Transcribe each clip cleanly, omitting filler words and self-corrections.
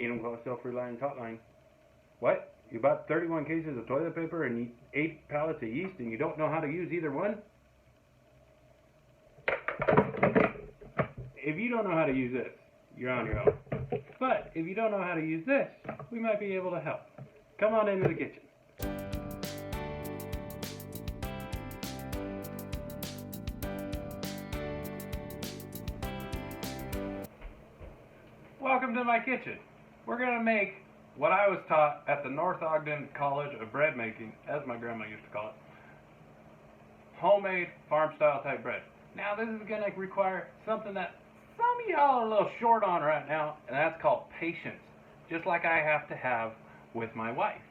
Enumclaw self-reliant hotline. What? You bought 31 cases of toilet paper and 8 pallets of yeast and you don't know how to use either one? If you don't know how to use this, you're on your own. But if you don't know how to use this, we might be able to help. Come on into the kitchen. Welcome to my kitchen. We're going to make what I was taught at the North Ogden College of Bread Making, as my grandma used to call it, homemade farm-style type bread. Now this is going to require something that some of y'all are a little short on right now, and that's called patience, just like I have to have with my wife.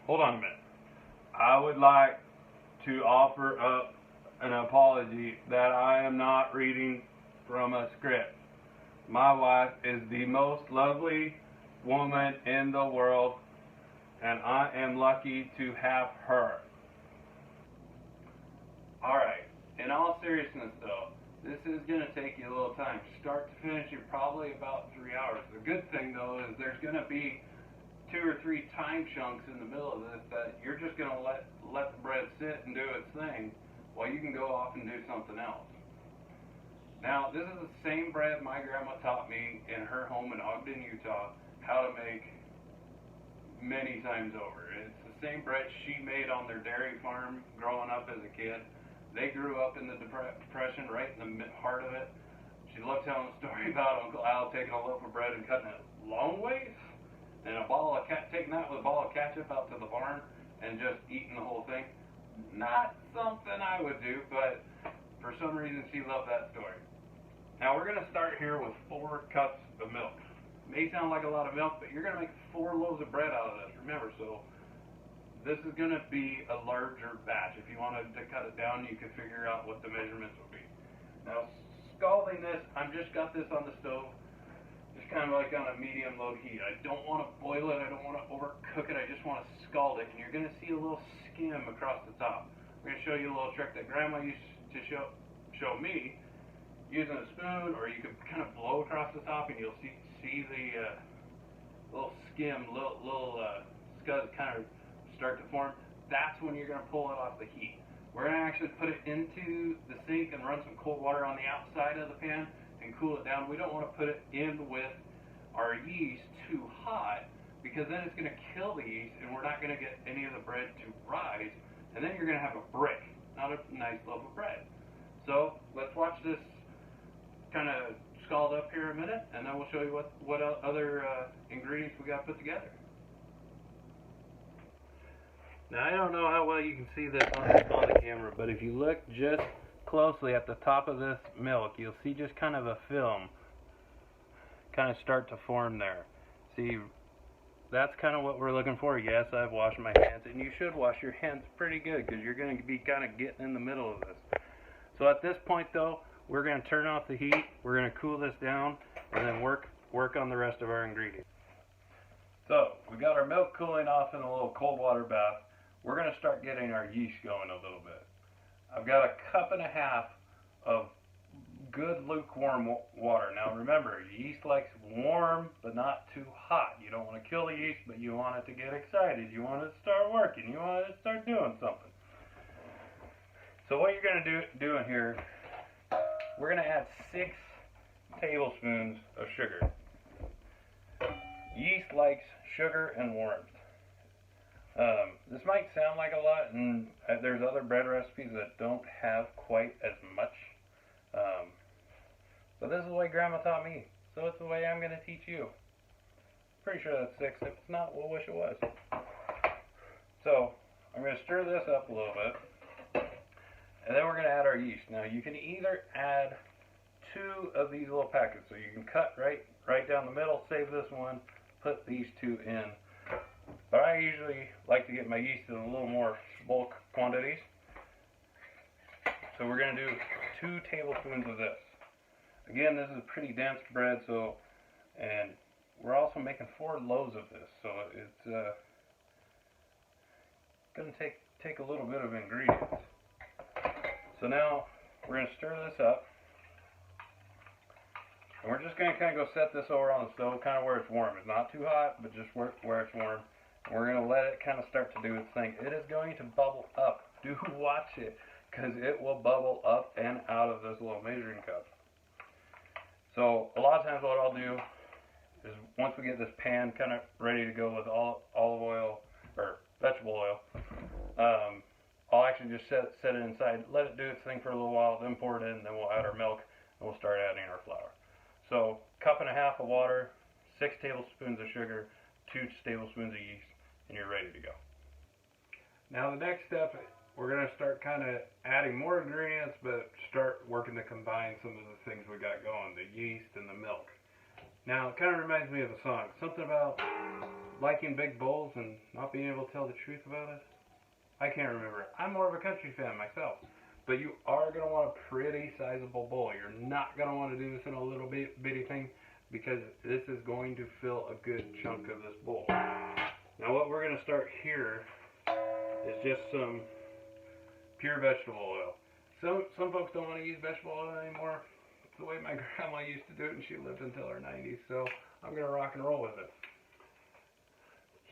Hold on a minute. I would like to offer up an apology that I am not reading from a script. My wife is the most lovely woman in the world, and I am lucky to have her. Alright, in all seriousness though, this is going to take you a little time. Start to finish, you're probably about 3 hours. The good thing though is there's going to be 2 or 3 time chunks in the middle of this that you're just going to let the bread sit and do its thing while you can go off and do something else. Now, this is the same bread my grandma taught me in her home in Ogden, Utah, how to make many times over. It's the same bread she made on their dairy farm growing up as a kid. They grew up in the Depression, right in the heart of it. She loved telling a story about Uncle Al taking a loaf of bread and cutting it long ways, and taking that with a ball of ketchup out to the barn and just eating the whole thing. Not something I would do, but for some reason she loved that story. Now we're going to start here with 4 cups of milk. May sound like a lot of milk, but you're going to make 4 loaves of bread out of this, remember. So this is going to be a larger batch. If you wanted to cut it down, you could figure out what the measurements would be. Now scalding this, I've just got this on the stove, just kind of like on a medium low heat. I don't want to boil it, I don't want to overcook it, I just want to scald it. And you're going to see a little skim across the top. I'm going to show you a little trick that Grandma used to show me, using a spoon, or you could kind of blow across the top and you'll see the little skim, little scud kind of start to form. That's when you're going to pull it off the heat. We're going to actually put it into the sink and run some cold water on the outside of the pan and cool it down. We don't want to put it in with our yeast too hot, because then it's going to kill the yeast and we're not going to get any of the bread to rise, and then you're going to have a brick, not a nice loaf of bread. So let's watch this kind of scald up here a minute, and then we'll show you what other ingredients we got put together. Now I don't know how well you can see this on the camera, but if you look just closely at the top of this milk, you'll see just kind of a film kind of start to form there. See, that's kind of what we're looking for. Yes, I've washed my hands, and you should wash your hands pretty good, because you're going to be kind of getting in the middle of this. So at this point though, we're going to turn off the heat, we're going to cool this down, and then work on the rest of our ingredients. So, we got our milk cooling off in a little cold water bath. We're going to start getting our yeast going a little bit. I've got 1.5 cups of good lukewarm water. Now remember, yeast likes warm, but not too hot. You don't want to kill the yeast, but you want it to get excited. You want it to start working. You want it to start doing something. So what you're going to do in here, we're going to add 6 tablespoons of sugar. Yeast likes sugar and warmth. This might sound like a lot, and there's other bread recipes that don't have quite as much. But this is the way Grandma taught me, so it's the way I'm going to teach you. Pretty sure that's 6. If it's not, we'll wish it was. So I'm going to stir this up a little bit, and then we're going to add our yeast. Now you can either add 2 of these little packets, so you can cut right down the middle, save this one, put these 2 in. But I usually like to get my yeast in a little more bulk quantities. So we're going to do 2 tablespoons of this. Again, this is pretty dense bread, and we're also making 4 loaves of this, so it's going to take a little bit of ingredients. So now we're going to stir this up. And we're just going to kind of go set this over on the stove, kind of where it's warm. It's not too hot, but just where it's warm. And we're going to let it kind of start to do its thing. It is going to bubble up. Do watch it, because it will bubble up and out of this little measuring cup. So a lot of times what I'll do is once we get this pan kind of ready to go with olive oil or vegetable oil, I'll actually just set it inside, let it do its thing for a little while, then pour it in, then we'll add our milk, and we'll start adding our flour. So, 1.5 cups of water, 6 tablespoons of sugar, 2 tablespoons of yeast, and you're ready to go. Now the next step, we're going to start kind of adding more ingredients, but start working to combine some of the things we got going, the yeast and the milk. Now, it kind of reminds me of a song, something about liking big bowls and not being able to tell the truth about it. I can't remember. I'm more of a country fan myself. But you are going to want a pretty sizable bowl. You're not going to want to do this in a little bitty thing, because this is going to fill a good chunk of this bowl. Now what we're going to start here is just some pure vegetable oil. Some folks don't want to use vegetable oil anymore. It's the way my grandma used to do it, and she lived until her 90s. So I'm going to rock and roll with it.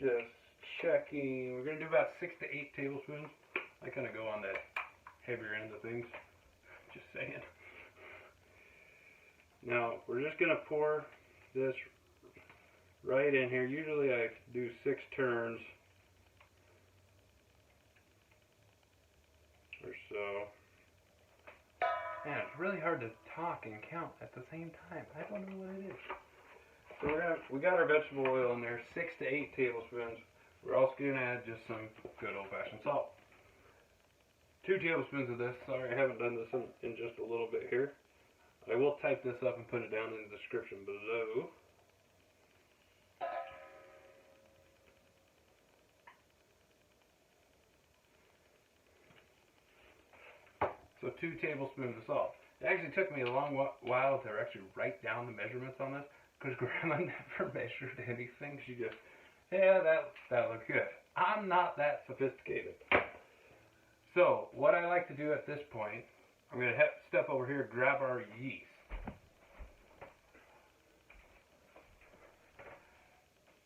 Just checking. We're going to do about 6 to 8 tablespoons. I kind of go on that heavier end of things. Just saying. Now, we're just going to pour this right in here. Usually I do 6 turns or so. Man, it's really hard to talk and count at the same time. I don't know what it is. So we got our vegetable oil in there, 6 to 8 tablespoons. We're also going to add just some good old-fashioned salt. 2 tablespoons of this. Sorry, I haven't done this in just a little bit here. I will type this up and put it down in the description below. So 2 tablespoons of salt. It actually took me a long while to actually write down the measurements on this, because Grandma never measured anything. She just, yeah, that looks good. I'm not that sophisticated. So, what I like to do at this point, I'm going to step over here, grab our yeast.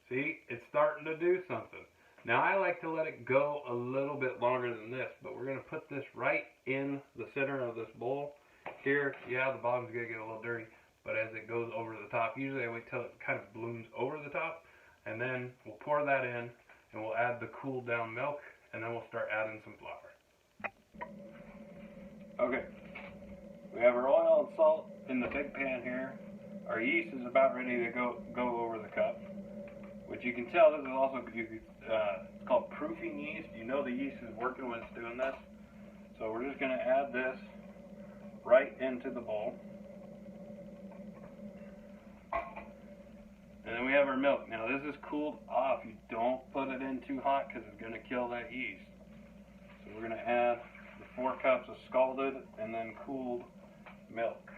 See, it's starting to do something. Now, I like to let it go a little bit longer than this, but we're going to put this right in the center of this bowl. Here, yeah, the bottom's going to get a little dirty, but as it goes over the top, usually I wait till it kind of blooms over the top, and then we'll pour that in, and we'll add the cooled down milk, and then we'll start adding some flour. Okay, we have our oil and salt in the big pan here. Our yeast is about ready to go over the cup, which you can tell this is also it's called proofing yeast. You know the yeast is working when it's doing this. So we're just going to add this right into the bowl. And then we have our milk. Now this is cooled off. You don't put it in too hot because it's going to kill that yeast. So we're going to add the 4 cups of scalded and then cooled milk.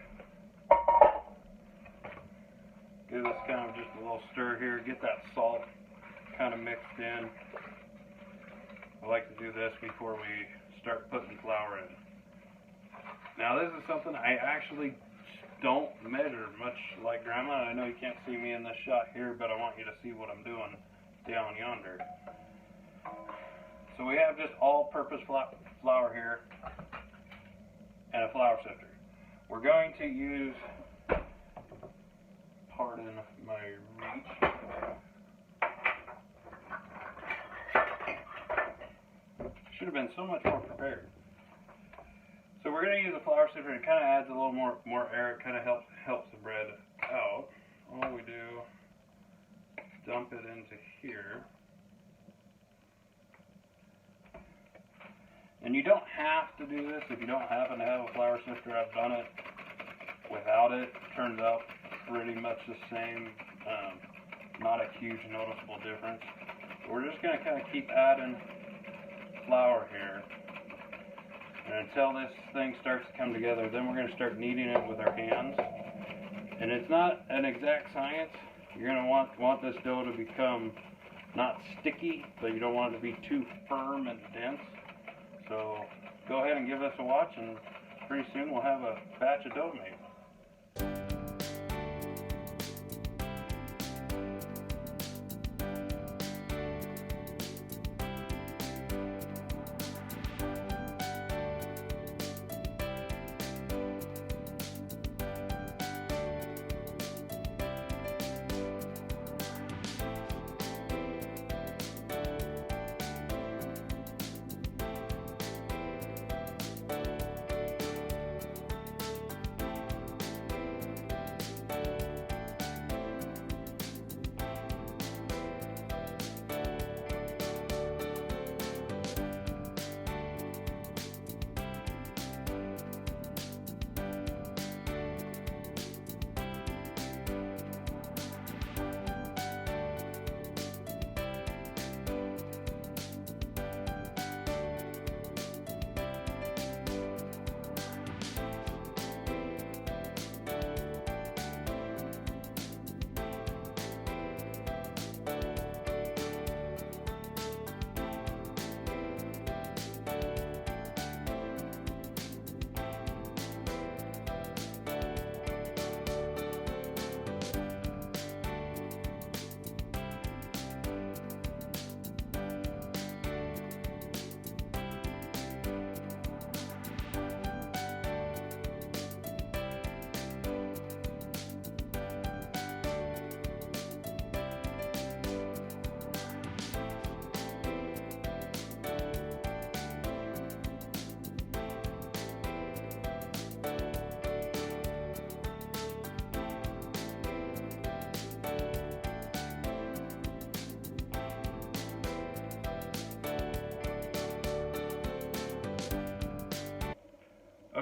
Give this kind of just a little stir here. Get that salt kind of mixed in. I like to do this before we start putting flour in. Now this is something I actually don't measure, much like Grandma. I know you can't see me in this shot here, but I want you to see what I'm doing down yonder. So we have just all-purpose flour here and a flour sifter. We're going to use, pardon my reach, should have been so much more prepared. So we're going to use a flour sifter. It kind of adds a little more air. It kind of helps the bread out. All we do is dump it into here. And you don't have to do this if you don't happen to have a flour sifter. I've done it without it. It turns out pretty much the same. Not a huge noticeable difference. But we're just going to kind of keep adding flour here. And until this thing starts to come together, then we're going to start kneading it with our hands. And it's not an exact science. You're going to want this dough to become not sticky, but you don't want it to be too firm and dense. So go ahead and give this a watch, and pretty soon we'll have a batch of dough made.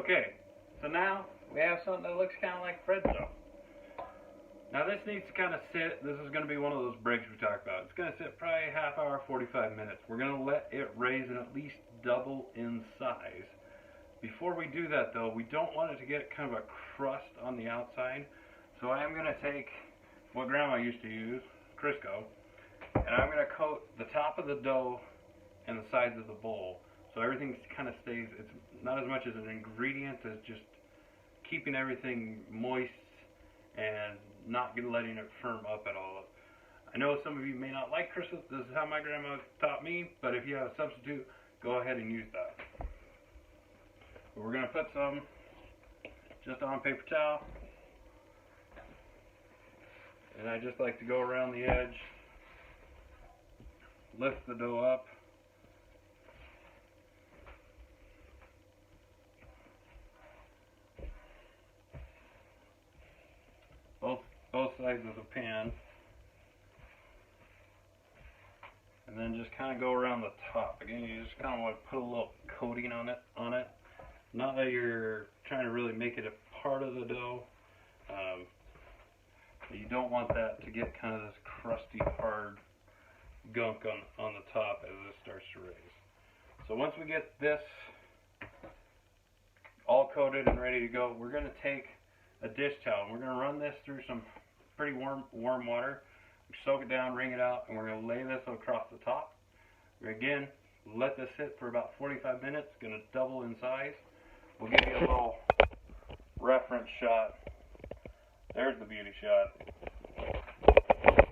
Okay, so now we have something that looks kind of like bread dough. Now this needs to kind of sit. This is going to be one of those breaks we talked about. It's going to sit probably a half hour, 45 minutes. We're going to let it raise and at least double in size. Before we do that though, we don't want it to get kind of a crust on the outside. So I am going to take what Grandma used to use, Crisco, and I'm going to coat the top of the dough and the sides of the bowl. So everything kind of stays, it's not as much as an ingredient as just keeping everything moist and not letting it firm up at all. I know some of you may not like Crisco. This is how my grandma taught me, but if you have a substitute, go ahead and use that. But we're going to put some just on paper towel. And I just like to go around the edge, lift the dough up. Both sides of the pan, and then just kind of go around the top. Again, you just kind of want to put a little coating on it. Not that you're trying to really make it a part of the dough. You don't want that to get kind of this crusty, hard gunk on the top as this starts to raise. So once we get this all coated and ready to go, we're going to take a dish towel and we're going to run this through some pretty warm water. Soak it down, wring it out, and we're going to lay this across the top. Again, let this sit for about 45 minutes. It's going to double in size. We'll give you a little reference shot. There's the beauty shot.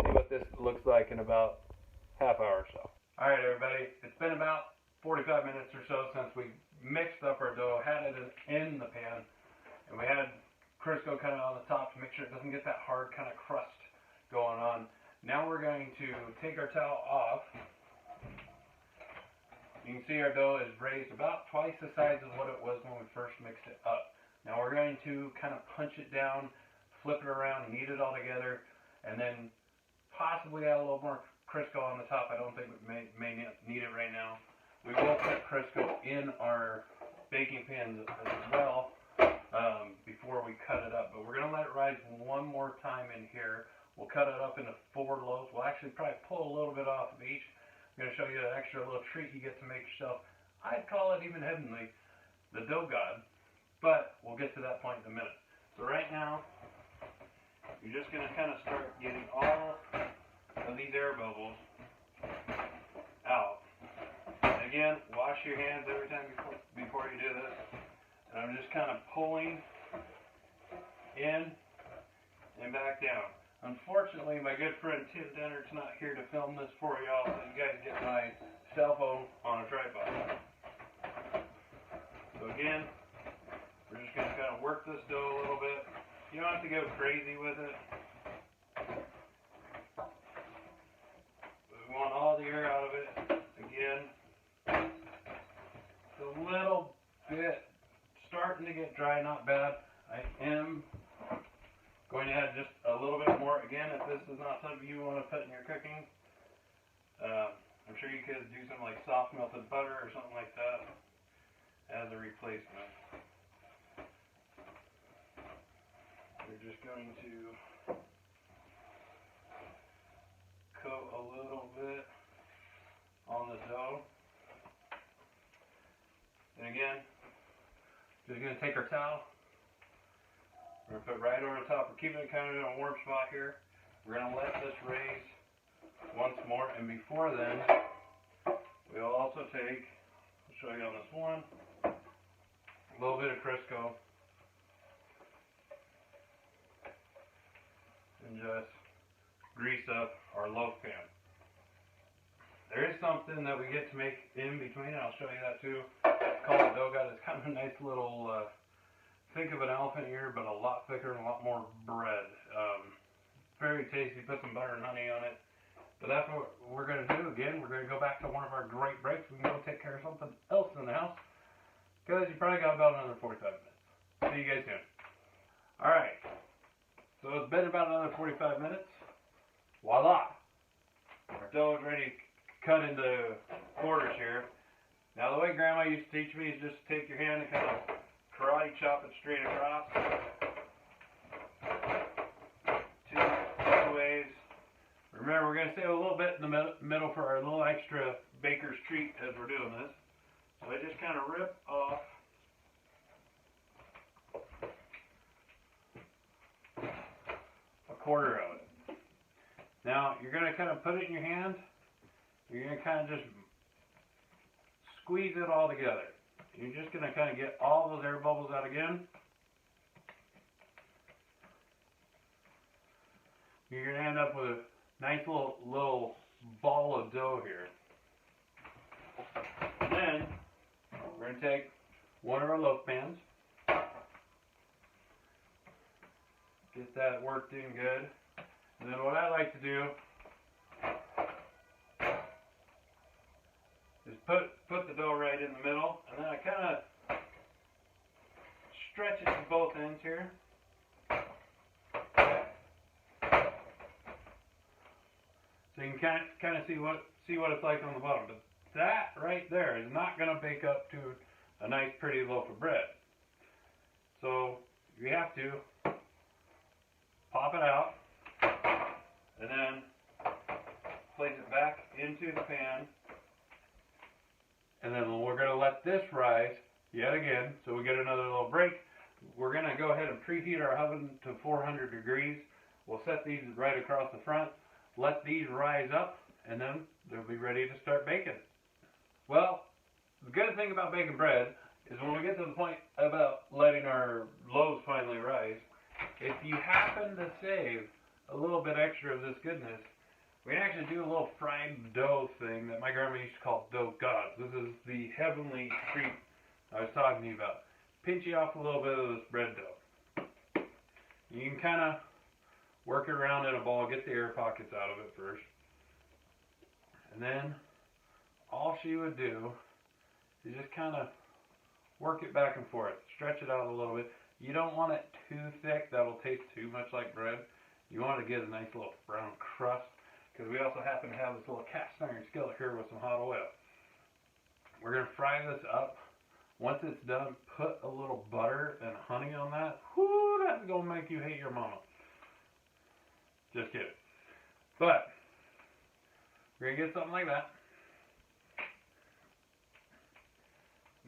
See what this looks like in about half hour or so. Alright everybody, it's been about 45 minutes or so since we mixed up our dough, had it in the pan, and we had Crisco kind of on the top to make sure it doesn't get that hard kind of crust going on. Now we're going to take our towel off. You can see our dough is raised about twice the size of what it was when we first mixed it up. Now we're going to kind of punch it down, flip it around, knead it all together, and then possibly add a little more Crisco on the top. I don't think we may need it right now. We will put Crisco in our baking pans as well before we cut it up, but we're going to let it rise one more time in here. We'll cut it up into 4 loaves. We'll actually probably pull a little bit off of each. I'm going to show you an extra little treat you get to make yourself. I'd call it even heavenly, the dough god, but we'll get to that point in a minute. So right now, you're just going to kind of start getting all of these air bubbles out. And again, wash your hands every time before you do this. And I'm just kind of pulling in and back down. Unfortunately, my good friend Tim Denner's not here to film this for y'all, so you guys get my cell phone on a tripod. So again, we're just going to kind of work this dough a little bit. You don't have to go crazy with it. We want all the air out of it. Again, it's a little bit starting to get dry, not bad. I am going to add just a little bit more. Again, if this is not something you want to put in your cooking, I'm sure you could do some like soft melted butter or something like that as a replacement. We're just going to coat a little bit on the dough. And again, just going to take our towel. We're going to put it right over the top. We're keeping it kind of in a warm spot here. We're going to let this raise once more. And before then, we'll also take, I'll show you on this one, a little bit of Crisco. And just grease up our loaf pan. There is something that we get to make in between, and I'll show you that too. It's called a dough god. It's kind of a nice little, think of an elephant ear, but a lot thicker and a lot more bread. Very tasty. Put some butter and honey on it. But that's what we're going to do. Again, we're going to go back to one of our great breaks. We can go take care of something else in the house, because you probably got about another 45 minutes. See you guys soon. Alright. So it's been about another 45 minutes. Voila! Our dough is ready to cut into quarters here. Now the way Grandma used to teach me is just take your hand and kind of karate chop it straight across. Two ways. Remember, we're going to save a little bit in the middle for our little extra baker's treat as we're doing this. So I just kind of rip off a quarter of it. Now, you're going to kind of put it in your hand. You're going to kind of just squeeze it all together. You're just going to kind of get all those air bubbles out again. You're going to end up with a nice little ball of dough here. And then we're going to take one of our loaf pans, get that worked in good. And then what I like to do is put the dough right in the middle, and then I kind of stretch it to both ends here. So you can kind of see what it's like on the bottom. But that right there is not going to bake up to a nice pretty loaf of bread. So you have to pop it out and then place it back into the pan. And then we're going to let this rise yet again, so we get another little break. We're going to go ahead and preheat our oven to 400 degrees. We'll set these right across the front. Let these rise up, and then they'll be ready to start baking. Well, the good thing about baking bread is when we get to the point about letting our loaves finally rise, if you happen to save a little bit extra of this goodness, we can actually do a little fried dough thing that my grandma used to call dough gods. This is the heavenly treat I was talking to you about. Pinch you off a little bit of this bread dough. You can kind of work it around in a ball, get the air pockets out of it first. And then all she would do is just kind of work it back and forth. Stretch it out a little bit. You don't want it too thick. That'll taste too much like bread. You want to get a nice little brown crust, because we also happen to have this little cast iron skillet here with some hot oil. We're going to fry this up. Once it's done, put a little butter and honey on that. Whoo, that's going to make you hate your mama. Just kidding. But we're going to get something like that.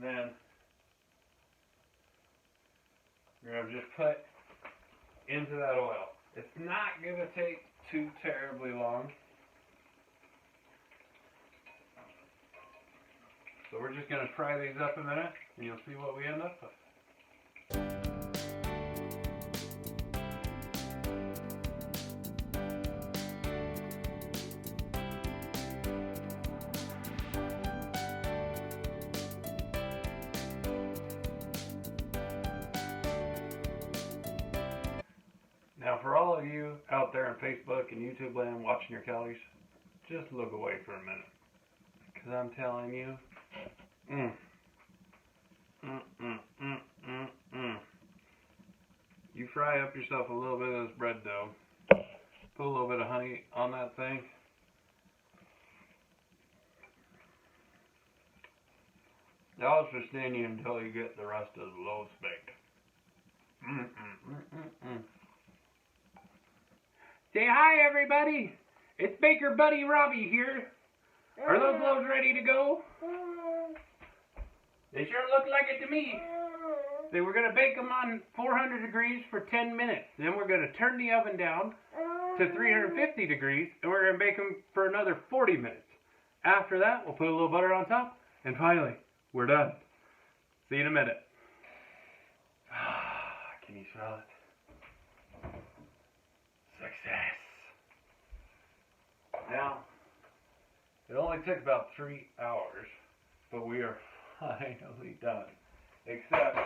Then we're going to just put into that oil. It's not going to take too terribly long. So we're just going to fry these up a minute, and you'll see what we end up with. Now, for all of you out there on Facebook and YouTube land watching your calories, just look away for a minute. Because I'm telling you, you fry up yourself a little bit of this bread dough, put a little bit of honey on that thing, I'll sustain you until you get the rest of the loaves baked. Say hi, everybody. It's Baker Buddy Robbie here. Are those loaves ready to go? They sure look like it to me. So we're going to bake them on 400 degrees for 10 minutes. Then we're going to turn the oven down to 350 degrees, and we're going to bake them for another 40 minutes. After that, we'll put a little butter on top, and finally, we're done. See you in a minute. Can you smell it? Success. Now, it only took about 3 hours, but we are finally done. Except,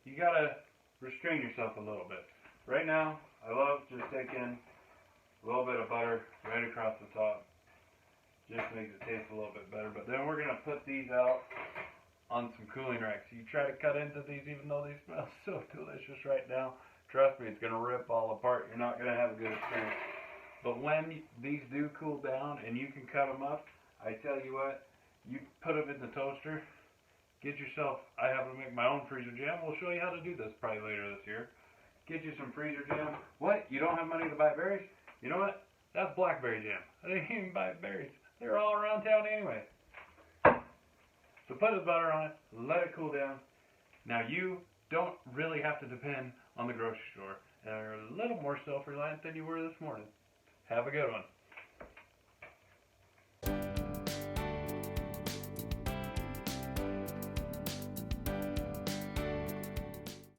you gotta restrain yourself a little bit. Right now, I love just taking a little bit of butter right across the top. Just makes it taste a little bit better. But then we're gonna put these out on some cooling racks. You try to cut into these, even though they smell so delicious right now. Trust me, it's gonna rip all apart. You're not gonna have a good experience. But when these do cool down and you can cut them up, I tell you what, you put them in the toaster, Get yourself, I happen to make my own freezer jam. We'll show you how to do this probably later this year. Get you some freezer jam. What? You don't have money to buy berries? You know what? That's blackberry jam. I didn't even buy berries. They're all around town anyway. So put the butter on it, let it cool down. Now you don't really have to depend on the grocery store, and are a little more self-reliant than you were this morning. Have a good one.